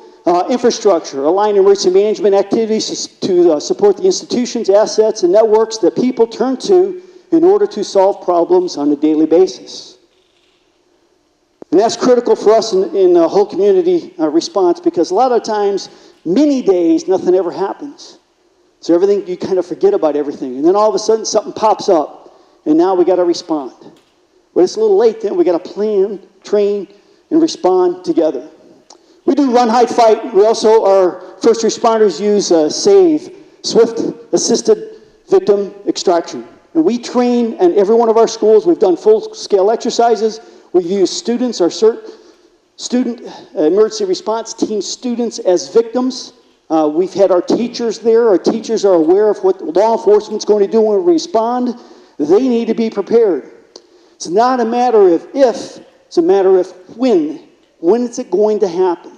infrastructure, align emergency management activities to support the institutions, assets, and networks that people turn to in order to solve problems on a daily basis. And that's critical for us in the whole community response, because a lot of times, many days, nothing ever happens. So everything, you kind of forget about everything. And then all of a sudden something pops up, and now we got to respond. But it's a little late then. We got to plan, train, and respond together. We do run, hide, fight. We also, our first responders use SAVE, Swift Assisted Victim Extraction. And we train in every one of our schools. We've done full-scale exercises. We've used students, our student emergency response team students as victims. We've had our teachers there. Our teachers are aware of what law enforcement's going to do when we respond. They need to be prepared. It's not a matter of if, it's a matter of when. When is it going to happen?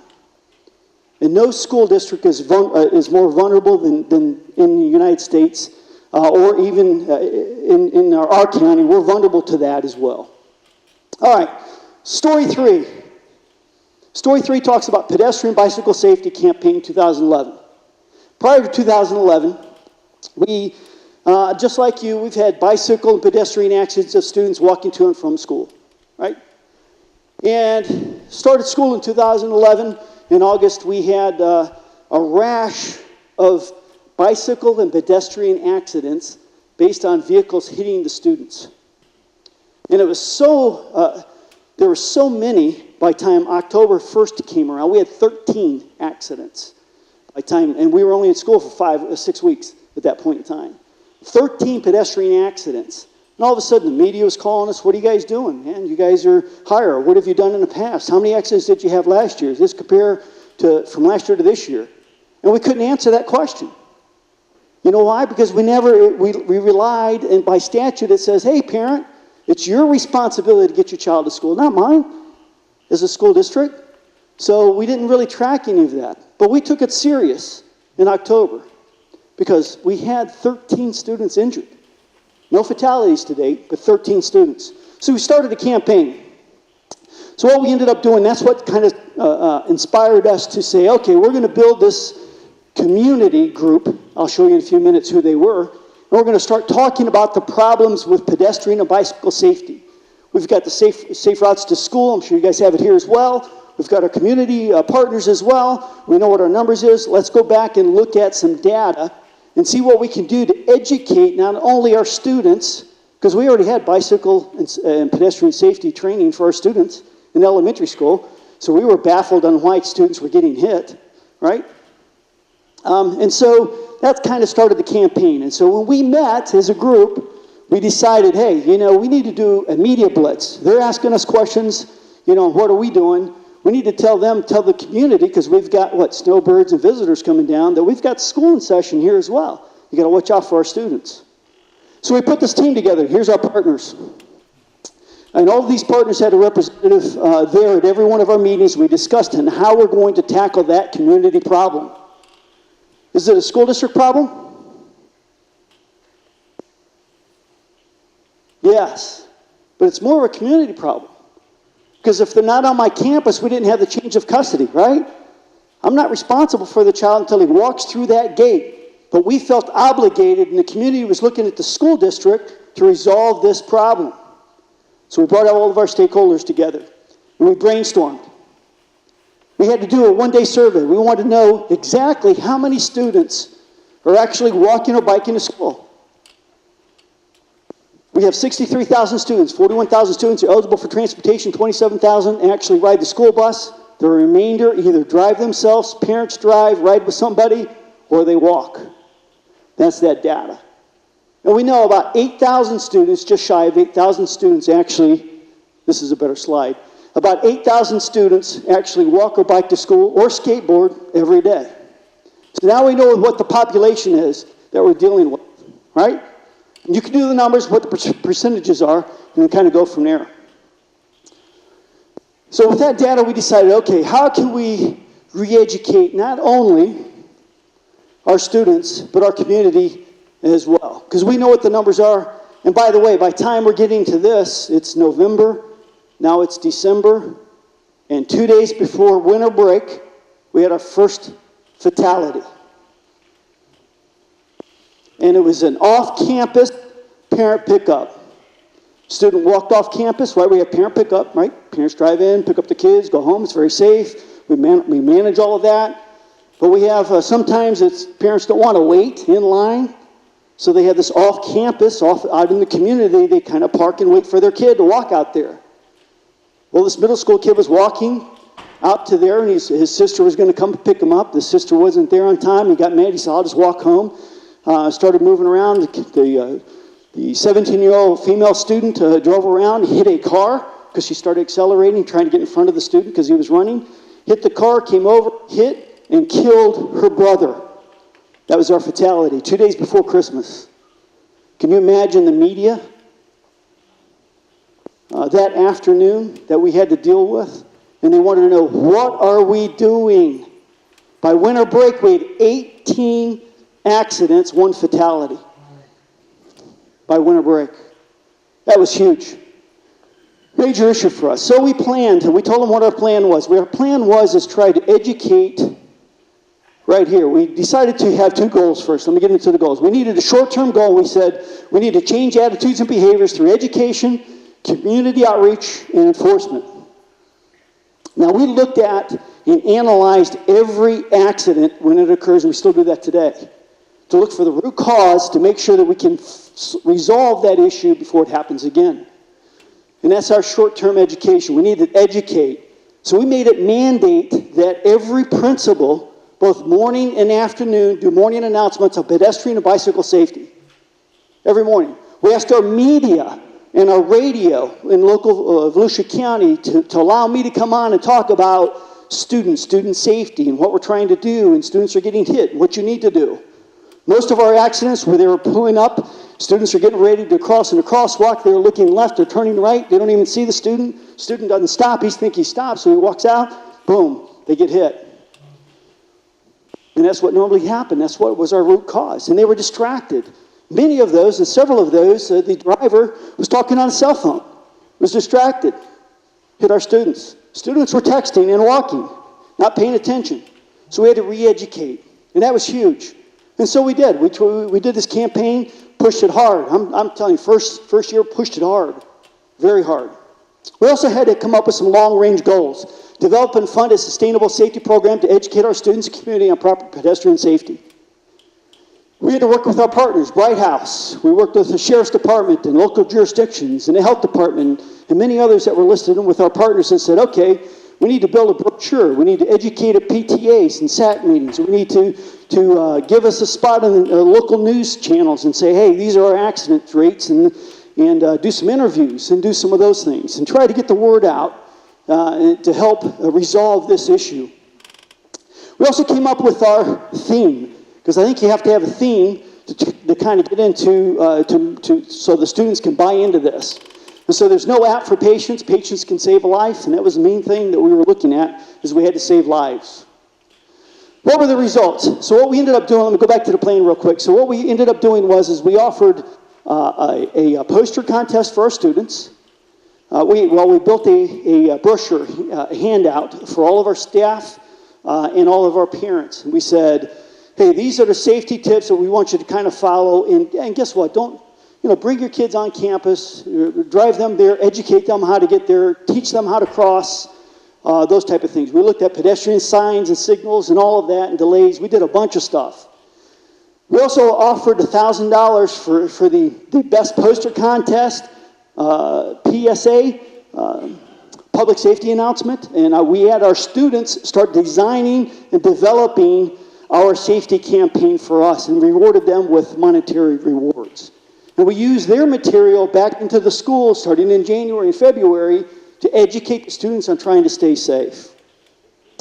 And no school district is more vulnerable than in the United States, or even in our county. We're vulnerable to that as well. All right, story 3. Story 3 talks about Pedestrian Bicycle Safety Campaign 2011. Prior to 2011, we, just like you, we've had bicycle and pedestrian accidents of students walking to and from school, right? And started school in 2011. In August, we had a rash of bicycle and pedestrian accidents based on vehicles hitting the students. And it was so, there were so many by the time October 1st came around. We had 13 accidents by time, and we were only in school for 5 or 6 weeks at that point in time. 13 pedestrian accidents. And all of a sudden, the media was calling us, what are you guys doing? Man, you guys are higher. What have you done in the past? How many accidents did you have last year? Does this compare to from last year to this year? And we couldn't answer that question. You know why? Because we relied, and by statute it says, hey, parent, it's your responsibility to get your child to school, not mine as a school district. So we didn't really track any of that. But we took it serious in October because we had 13 students injured. No fatalities to date, but 13 students. So we started a campaign. So what we ended up doing, that's what kind of inspired us to say, okay, we're going to build this community group. I'll show you in a few minutes who they were. And we're going to start talking about the problems with pedestrian and bicycle safety. We've got the safe routes to school. I'm sure you guys have it here as well. We've got our community partners as well. We know what our numbers is. Let's go back and look at some data and see what we can do to educate not only our students, because we already had bicycle and pedestrian safety training for our students in elementary school, so we were baffled on why students were getting hit, right? And so that kind of started the campaign. And so when we met as a group, we decided, hey, you know, we need to do a media blitz. They're asking us questions, you know, what are we doing? We need to tell the community, because we've got, snowbirds and visitors coming down, that we've got school in session here as well. You got to watch out for our students. So we put this team together. Here's our partners. And all of these partners had a representative there at every one of our meetings. We discussed how we're going to tackle that community problem. Is it a school district problem? Yes. But it's more of a community problem. Because if they're not on my campus, we didn't have the change of custody, right? I'm not responsible for the child until he walks through that gate. But we felt obligated, and the community was looking at the school district to resolve this problem. So we brought all of our stakeholders together, and we brainstormed. We had to do a one-day survey. We wanted to know exactly how many students are actually walking or biking to school. We have 63,000 students. 41,000 students are eligible for transportation. 27,000 actually ride the school bus. The remainder either drive themselves, parents drive, ride with somebody, or they walk. That's that data. And we know about 8,000 students, just shy of 8,000 students actually, this is a better slide, about 8,000 students actually walk or bike to school or skateboard every day. So now we know what the population is that we're dealing with, right? And you can do the numbers, what the percentages are, and then kind of go from there. So with that data, we decided, okay, how can we re-educate not only our students, but our community as well? Because we know what the numbers are. And by the way, by the time we're getting to this, it's November, now it's December, and 2 days before winter break, we had our first fatality. And it was an off-campus parent pickup. Student walked off campus, right? We have parent pickup, right? Parents drive in, pick up the kids, go home. It's very safe. We manage all of that. But we have, sometimes it's parents don't want to wait in line. So they have this off-campus, out in the community. They kind of park and wait for their kid to walk out there. Well, this middle school kid was walking out to there, and his sister was going to come pick him up. The sister wasn't there on time. He got mad. He said, I'll just walk home. Started moving around. The 17-year-old female student drove around, hit a car because she started accelerating, trying to get in front of the student because he was running. Hit the car, came over, hit, and killed her brother. That was our fatality, 2 days before Christmas. Can you imagine the media that afternoon that we had to deal with? And they wanted to know, what are we doing? By winter break, we had 18 accidents, 1 fatality. By winter break. That was huge. Major issue for us. So we planned, and we told them what our plan was. Our plan was try to educate right here. We decided to have 2 goals first. Let me get into the goals. We needed a short-term goal. We said we need to change attitudes and behaviors through education, community outreach, and enforcement. Now, we looked at and analyzed every accident when it occurs, and we still do that today, to look for the root cause to make sure that we can resolve that issue before it happens again. And that's our short-term education. We need to educate. So we made it mandate that every principal, both morning and afternoon, do morning announcements of pedestrian and bicycle safety. Every morning. We asked our media and our radio in local Volusia County to allow me to come on and talk about student safety and what we're trying to do, and students are getting hit, what you need to do. Most of our accidents where they were pulling up, students are getting ready to cross in a crosswalk, they're looking left, they're turning right, they don't even see the student. Student doesn't stop, he thinks he stops, so he walks out, boom, they get hit. And that's what normally happened. That's what was our root cause. And they were distracted. Many of those, and several of those, the driver was talking on a cell phone, was distracted, hit our students. Students were texting and walking, not paying attention. So we had to re-educate, and that was huge. And so we did. We did this campaign, pushed it hard. I'm telling you, first year, pushed it hard, very hard. We also had to come up with some long-range goals. Develop and fund a sustainable safety program to educate our students and community on proper pedestrian safety. We had to work with our partners, Bright House. We worked with the Sheriff's Department and local jurisdictions and the Health Department and many others that were listed with our partners and said, okay, we need to build a brochure. We need to educate at PTAs and SAC meetings. We need to give us a spot on local news channels and say, hey, these are our accident rates, and do some interviews and do some of those things and try to get the word out to help resolve this issue. We also came up with our theme, because I think you have to have a theme to kind of get into, so the students can buy into this. And so there's no app for patients. Patients can save a life, and that was the main thing that we were looking at, is we had to save lives. What were the results? So what we ended up doing, let me go back to the plan real quick. So what we ended up doing was we offered a poster contest for our students. We built a brochure, a handout for all of our staff and all of our parents. And we said, hey, these are the safety tips that we want you to kind of follow. And guess what? Bring your kids on campus, drive them there, educate them how to get there, teach them how to cross, those type of things. We looked at pedestrian signs and signals and all of that and delays. We did a bunch of stuff. We also offered $1,000 for the best poster contest, PSA, public safety announcement, and we had our students start designing and developing our safety campaign for us and rewarded them with monetary rewards. And we used their material back into the school starting in January and February to educate the students on trying to stay safe.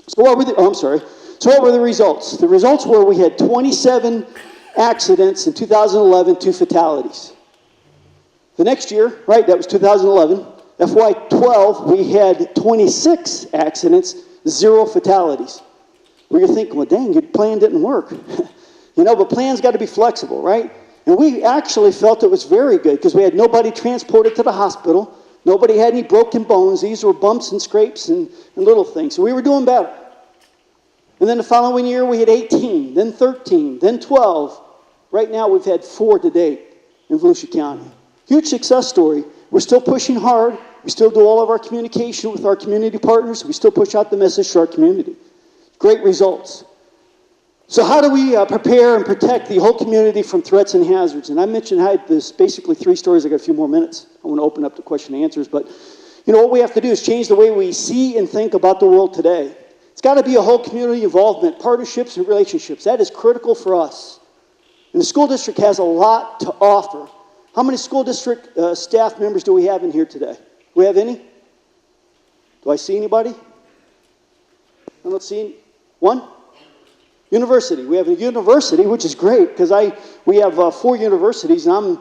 So what were the results? The results were we had 27 accidents in 2011, 2 fatalities. The next year, right, that was 2011, FY12, we had 26 accidents, 0 fatalities. Well, you're thinking, well, dang, your plan didn't work. But plans got to be flexible, right? And we actually felt it was very good because we had nobody transported to the hospital. Nobody had any broken bones. These were bumps and scrapes and little things. So we were doing better. And then the following year, we had 18, then 13, then 12. Right now, we've had 4 to date in Volusia County. Huge success story. We're still pushing hard. We still do all of our communication with our community partners. We still push out the message to our community. Great results. So how do we prepare and protect the whole community from threats and hazards? And I mentioned I had this basically 3 stories. I got a few more minutes. I want to open up the question and answers. But what we have to do is change the way we see and think about the world today. It's got to be a whole community involvement, partnerships and relationships. That is critical for us. And the school district has a lot to offer. How many school district staff members do we have in here today? Do we have any? Do I see anybody? I don't see any. One? University. We have a university, which is great because we have 4 universities, and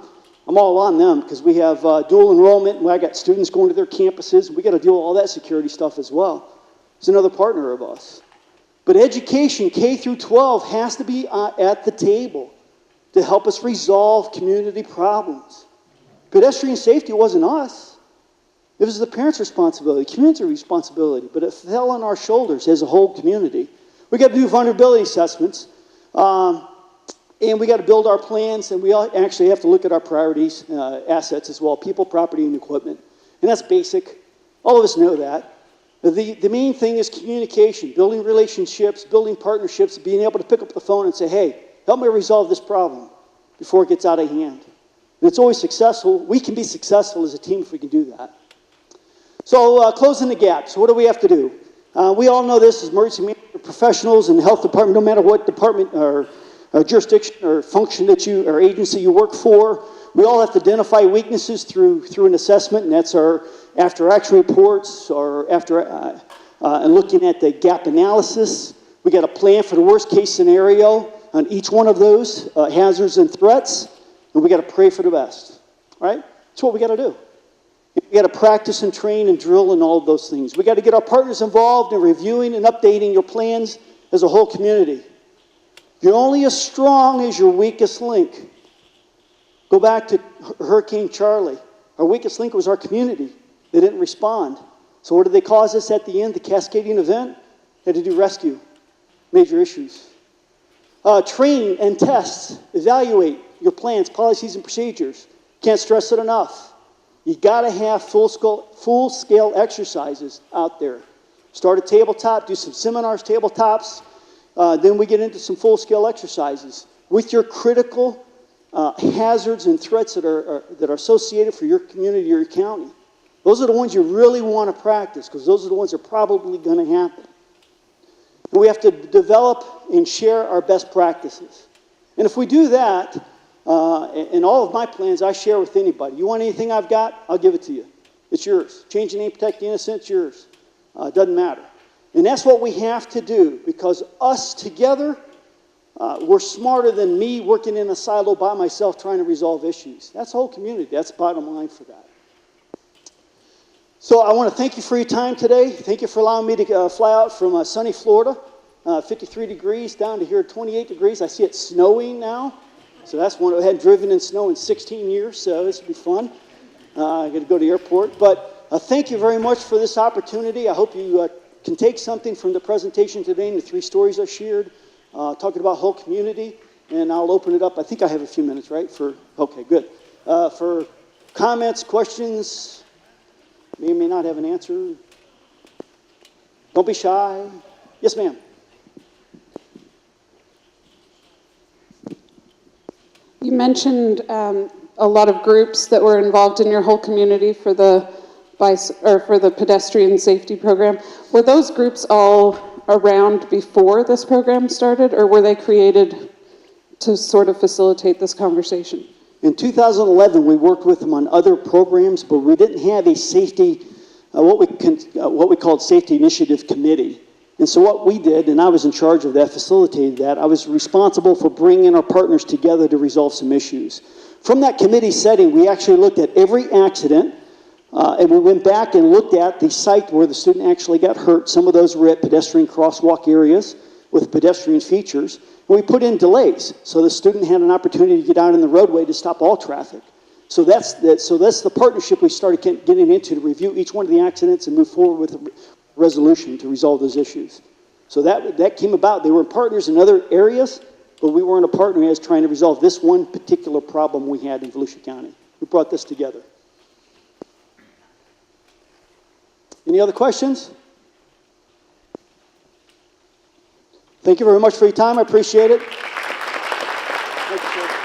I'm all on them because we have dual enrollment, and I got students going to their campuses, and we got to deal with all that security stuff as well. It's another partner of us. But education, K through 12, has to be at the table to help us resolve community problems. Pedestrian safety wasn't us. It was the parents' responsibility, community responsibility, but it fell on our shoulders as a whole community. We got to do vulnerability assessments, and we got to build our plans, and we actually have to look at our priorities, assets as well, people, property, and equipment. And that's basic. All of us know that. The main thing is communication, building relationships, building partnerships, being able to pick up the phone and say, hey, help me resolve this problem before it gets out of hand. And it's always successful. We can be successful as a team if we can do that. So closing the gap. So what do we have to do? We all know this as emergency management professionals in the health department, no matter what department or jurisdiction or function that or agency you work for. We all have to identify weaknesses through an assessment, and that's our after-action reports or and looking at the gap analysis. We got a plan for the worst-case scenario on each one of those hazards and threats, and we got to pray for the best. All right? That's what we got to do. We got to practice and train and drill and all of those things. We got to get our partners involved in reviewing and updating your plans as a whole community. You're only as strong as your weakest link. Go back to Hurricane Charlie. Our weakest link was our community. They didn't respond. So what did they cause us at the end? The cascading event? Had to do rescue. Major issues. Train and test. Evaluate your plans, policies, and procedures. Can't stress it enough. You got to have full-scale exercises out there. Start a tabletop, do some seminars, tabletops. Then we get into some full-scale exercises with your critical hazards and threats that are associated for your community or your county. Those are the ones you really want to practice because those are the ones that are probably going to happen. And we have to develop and share our best practices. And if we do that, in all of my plans, I share with anybody. You want anything I've got? I'll give it to you. It's yours. Change the name, protect the innocent, it's yours. It doesn't matter. And that's what we have to do because us together, we're smarter than me working in a silo by myself trying to resolve issues. That's the whole community. That's the bottom line for that. So I want to thank you for your time today. Thank you for allowing me to fly out from sunny Florida, 53 degrees down to here 28 degrees. I see it snowing now. So that's one I hadn't driven in snow in 16 years, so this will be fun. I got to go to the airport. But thank you very much for this opportunity. I hope you can take something from the presentation today and the 3 stories I shared, talking about whole community. And I'll open it up. I think I have a few minutes, right? Okay, good. For comments, questions, may or may not have an answer. Don't be shy. Yes, ma'am. You mentioned a lot of groups that were involved in your whole community for the pedestrian safety program. Were those groups all around before this program started, or were they created to sort of facilitate this conversation? In 2011, we worked with them on other programs, but we didn't have a safety, what we called safety initiative committee. And so what we did, and I was in charge of that, facilitated that, I was responsible for bringing our partners together to resolve some issues. From that committee setting, we actually looked at every accident, and we went back and looked at the site where the student actually got hurt. Some of those were at pedestrian crosswalk areas with pedestrian features. And we put in delays, so the student had an opportunity to get out in the roadway to stop all traffic. So that's the partnership we started getting into to review each one of the accidents and move forward with a resolution to resolve those issues. So that came about. They were partners in other areas, but we weren't a partner as trying to resolve this one particular problem we had in Volusia County. We brought this together. Any other questions? Thank you very much for your time. I appreciate it. Thank you, sir.